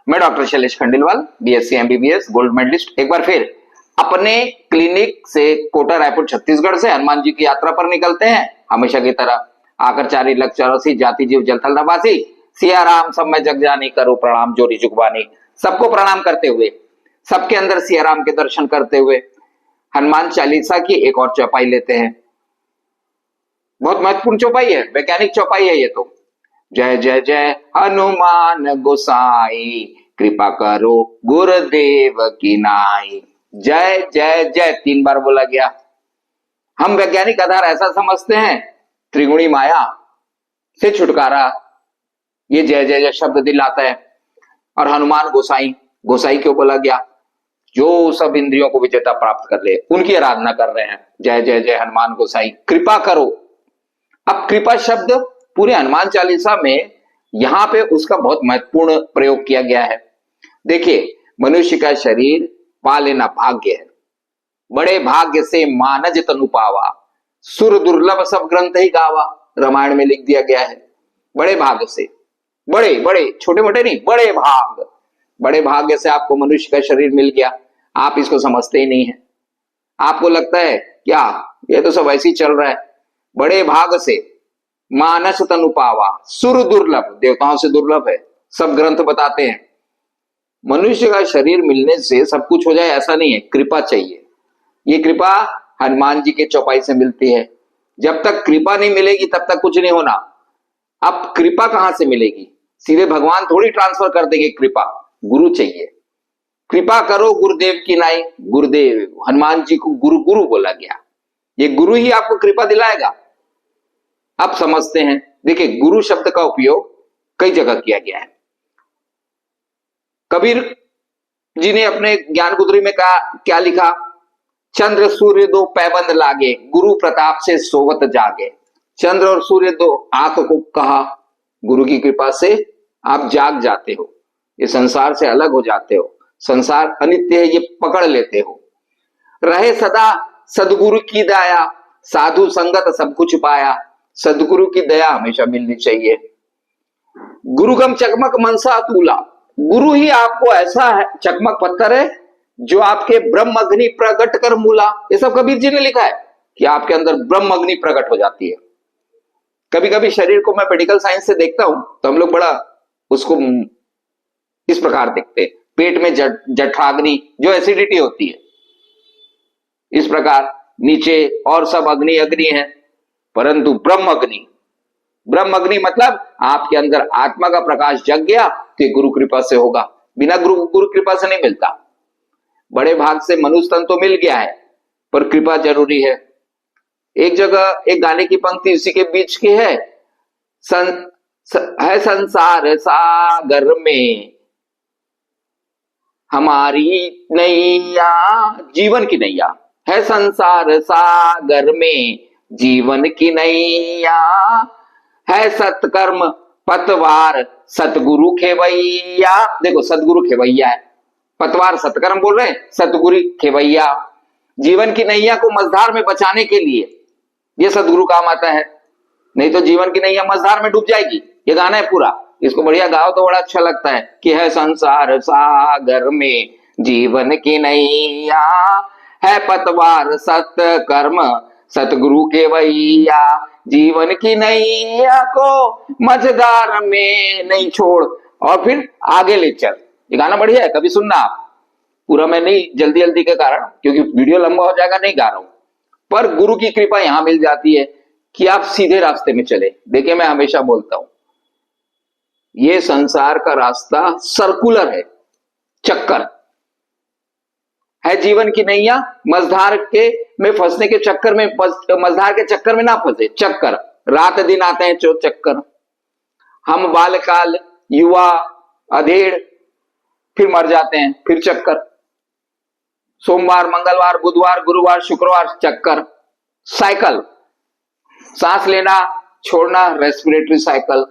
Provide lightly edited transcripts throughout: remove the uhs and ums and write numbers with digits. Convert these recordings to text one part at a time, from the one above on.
मैं doctor Shailesh Khandelwal, BSc MBBS gold medalist, एक बार फिर अपने क्लिनिक से कोटा रायपुर छत्तीसगढ़ से हनुमान जी की यात्रा पर निकलते हैं। हमेशा की तरह आकर चारी लख चौरासी जाति जीव जलथल नवासी, सिया राम सब में जग जानी, करो प्रणाम जोरी जुगबानी। सबको प्रणाम करते हुए, सबके अंदर सिया राम के दर्शन करते हुए हनुमान चालीसा की एक और चौपाई लेते हैं। बहुत महत्वपूर्ण चौपाई है, वैज्ञानिक चौपाई है ये तो। जय जय जय हनुमान गोसाई, कृपा करो गुरुदेव की नाई। जय जय जय 3 बार बोला गया। हम वैज्ञानिक आधार ऐसा समझते हैं, त्रिगुणी माया से छुटकारा ये जय जय जय शब्द दिलाता है। और हनुमान गोसाई, गोसाई क्यों बोला गया? जो सब इंद्रियों को विजेता प्राप्त कर ले, उनकी आराधना कर रहे हैं। जय जय जय हनुमान गोसाई, कृपा करो। अब कृपा शब्द पूरे हनुमान चालीसा में यहां पे उसका बहुत महत्वपूर्ण प्रयोग किया गया है। देखिए, मनुष्य का शरीर पा लेना भाग्य है, बड़े भाग्य से मानज तनु पावा, सुर दुर्लभ सब ग्रंथ ही गावा, रामायण में लिख दिया गया है। बड़े भाग्य से, बड़े बड़े छोटे मोटे नहीं, बड़े भाग्य से आपको मनुष्य का शरीर मिल गया। आप इसको समझते ही नहीं है, आपको लगता है क्या ये तो सब ऐसे ही चल रहा है। बड़े भाग से मानस तनु पावा, सुर दुर्लभ, देवताओं से दुर्लभ है, सब ग्रंथ बताते हैं। मनुष्य का शरीर मिलने से सब कुछ हो जाए ऐसा नहीं है, कृपा चाहिए। ये कृपा हनुमान जी के चौपाई से मिलती है। जब तक कृपा नहीं मिलेगी तब तक कुछ नहीं होना। अब कृपा कहां से मिलेगी? सीधे भगवान थोड़ी ट्रांसफर कर देंगे कृपा, गुरु चाहिए। कृपा करो गुरुदेव की नाई, गुरुदेव हनुमान जी को गुरु गुरु बोला गया। ये गुरु ही आपको कृपा दिलाएगा। अब समझते हैं। देखिए, गुरु शब्द का उपयोग कई जगह किया गया है। कबीर जी ने अपने ज्ञान गुदरी में कहा, क्या लिखा? चंद्र सूर्य दो पैबंद लागे, गुरु प्रताप से सोवत जागे। चंद्र और सूर्य दो आंख को कहा, गुरु की कृपा से आप जाग जाते हो, ये संसार से अलग हो जाते हो। संसार अनित्य है ये पकड़ लेते हो। रहे सदा सदगुरु की दया, साधु संगत सब कुछ पाया। सदगुरु की दया हमेशा मिलनी चाहिए। गुरुगम चकमक मनसा अतूला, गुरु ही आपको ऐसा है चकमक पत्थर है जो आपके ब्रह्म अग्नि प्रकट कर मूला। ये सब कबीर जी ने लिखा है कि आपके अंदर ब्रह्म अग्नि प्रकट हो जाती है। कभी कभी शरीर को मैं मेडिकल साइंस से देखता हूं तो हम लोग बड़ा उसको इस प्रकार देखते हैं, पेट में जठराग्नि जो एसिडिटी होती है, इस प्रकार नीचे और सब अग्नि अग्नि है, परंतु ब्रह्म अग्नि मतलब आपके अंदर आत्मा का प्रकाश जग गया तो गुरु कृपा से होगा। बिना गुरु कृपा से नहीं मिलता। बड़े भाग से मनुष्य तन तो मिल गया है, पर कृपा जरूरी है। एक जगह एक गाने की पंक्ति इसी के बीच की है, है संसार सागर में हमारी नैया, जीवन की नैया है संसार सागर में जीवन की नैया, है सत्कर्म पतवार सतगुरु खेवैया। देखो, सतगुरु खेवैया है, पतवार सत्कर्म बोल रहे हैं, सतगुरु खेवैया। जीवन की नैया को मझधार में बचाने के लिए ये सतगुरु काम आता है, नहीं तो जीवन की नैया मझधार में डूब जाएगी। ये गाना है पूरा, इसको बढ़िया गाओ तो बड़ा अच्छा लगता है कि है संसार सागर में जीवन की नैया, है पतवार सत्कर्म सतगुरु केवैया, जीवन की नैया को मझधार में नहीं छोड़ और फिर आगे ले चल। ये गाना बढ़िया है, कभी सुनना आप। पूरा मैं नहीं, जल्दी जल्दी के कारण, क्योंकि वीडियो लंबा हो जाएगा, नहीं गा रहा हूं। पर गुरु की कृपा यहां मिल जाती है कि आप सीधे रास्ते में चले। देखिए, मैं हमेशा बोलता हूं, ये संसार का रास्ता सर्कुलर है, चक्कर है। जीवन की नैया मझधार के में फंसने के चक्कर में, मझधार के चक्कर में ना फंसे। चक्कर रात दिन आते हैं चक्कर। हम बालकाल युवा अधेड़, फिर मर जाते हैं, फिर चक्कर। सोमवार मंगलवार बुधवार गुरुवार शुक्रवार चक्कर, साइकिल। सांस लेना छोड़ना रेस्पिरेटरी साइकिल,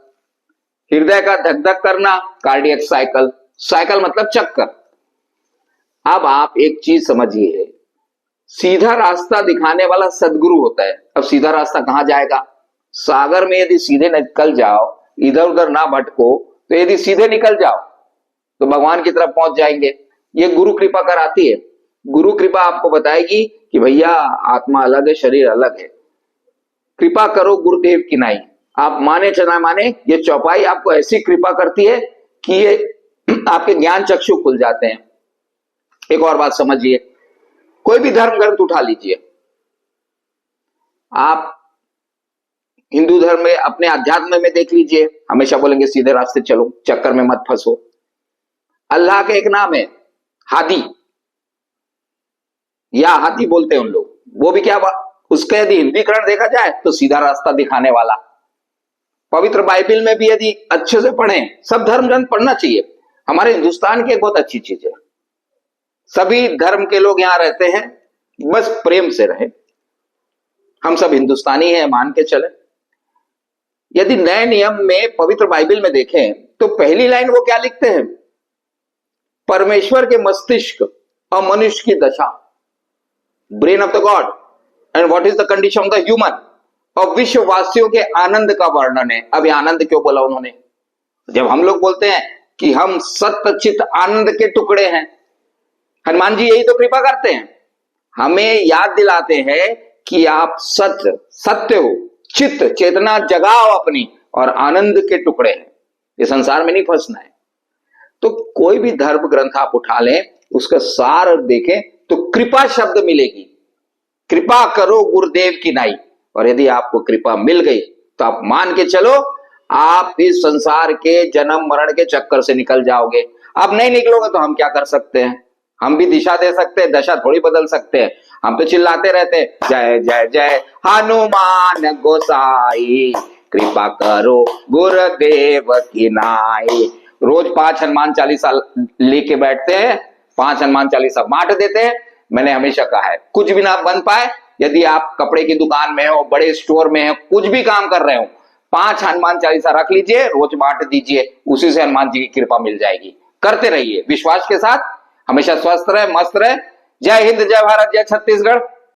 हृदय का धक धक करना कार्डियक साइकिल। साइकिल मतलब चक्कर। अब आप एक चीज समझिए, सीधा रास्ता दिखाने वाला सदगुरु होता है। अब सीधा रास्ता कहां जाएगा? सागर में यदि सीधे निकल जाओ, इधर उधर ना भटको, तो यदि सीधे निकल जाओ तो भगवान की तरफ पहुंच जाएंगे। ये गुरु कृपा कराती है। गुरु कृपा आपको बताएगी कि भैया आत्मा अलग है, शरीर अलग है। कृपा करो गुरुदेव की नाई। आप माने चना माने, ये चौपाई आपको ऐसी कृपा करती है कि ये आपके ज्ञान चक्षु खुल जाते हैं। एक और बात समझिए, कोई भी धर्म ग्रंथ उठा लीजिए, आप हिंदू धर्म में अपने अध्यात्म में देख लीजिए, हमेशा बोलेंगे सीधे रास्ते चलो, चक्कर में मत फंसो। अल्लाह का एक नाम है हादी, या हादी बोलते हैं उन लोग, वो भी क्या उसका यदि हिंदीकरण देखा जाए तो सीधा रास्ता दिखाने वाला। पवित्र बाइबल में भी यदि अच्छे से पढ़ें, सब धर्म ग्रंथ पढ़ना चाहिए। हमारे हिंदुस्तान की एक बहुत अच्छी चीज है, सभी धर्म के लोग यहां रहते हैं, बस प्रेम से रहे। हम सब हिंदुस्तानी हैं मान के चले। यदि नए नियम में पवित्र बाइबल में देखें तो पहली लाइन वो क्या लिखते हैं, परमेश्वर के मस्तिष्क और मनुष्य की दशा, brain of the God and what is the condition of the human, और विश्ववासियों के आनंद का वर्णन है। अब ये आनंद क्यों बोला उन्होंने? जब हम लोग बोलते हैं कि हम सत्य चित आनंद के टुकड़े हैं, हनुमान जी यही तो कृपा करते हैं, हमें याद दिलाते हैं कि आप सत्य हो, चित्त चेतना जगाओ अपनी, और आनंद के टुकड़े हैं। ये संसार में नहीं फंसना है। तो कोई भी धर्म ग्रंथ आप उठा लें, उसका सार देखें तो कृपा शब्द मिलेगी। कृपा करो गुरुदेव की नाई। और यदि आपको कृपा मिल गई तो आप मान के चलो, आप इस संसार के जन्म मरण के चक्कर से निकल जाओगे। आप नहीं निकलोगे तो हम क्या कर सकते हैं? हम भी दिशा दे सकते हैं, दशा थोड़ी बदल सकते हैं। हम तो चिल्लाते रहते हैं, जय जय जय हनुमान गोसाई, कृपा करो गुरुदेव की नाई। रोज 5 हनुमान चालीसा लेके बैठते हैं, 5 हनुमान चालीसा बांट देते हैं। मैंने हमेशा कहा है, कुछ भी ना बन पाए, यदि आप कपड़े की दुकान में हो, बड़े स्टोर में हो, कुछ भी काम कर रहे हो, 5 हनुमान चालीसा रख लीजिए, रोज बांट दीजिए, उसी से हनुमान जी की कृपा मिल जाएगी। करते रहिए विश्वास के साथ, हमेशा स्वस्थ रहे, मस्त रहे। जय हिंद, जय भारत, जय छत्तीसगढ़।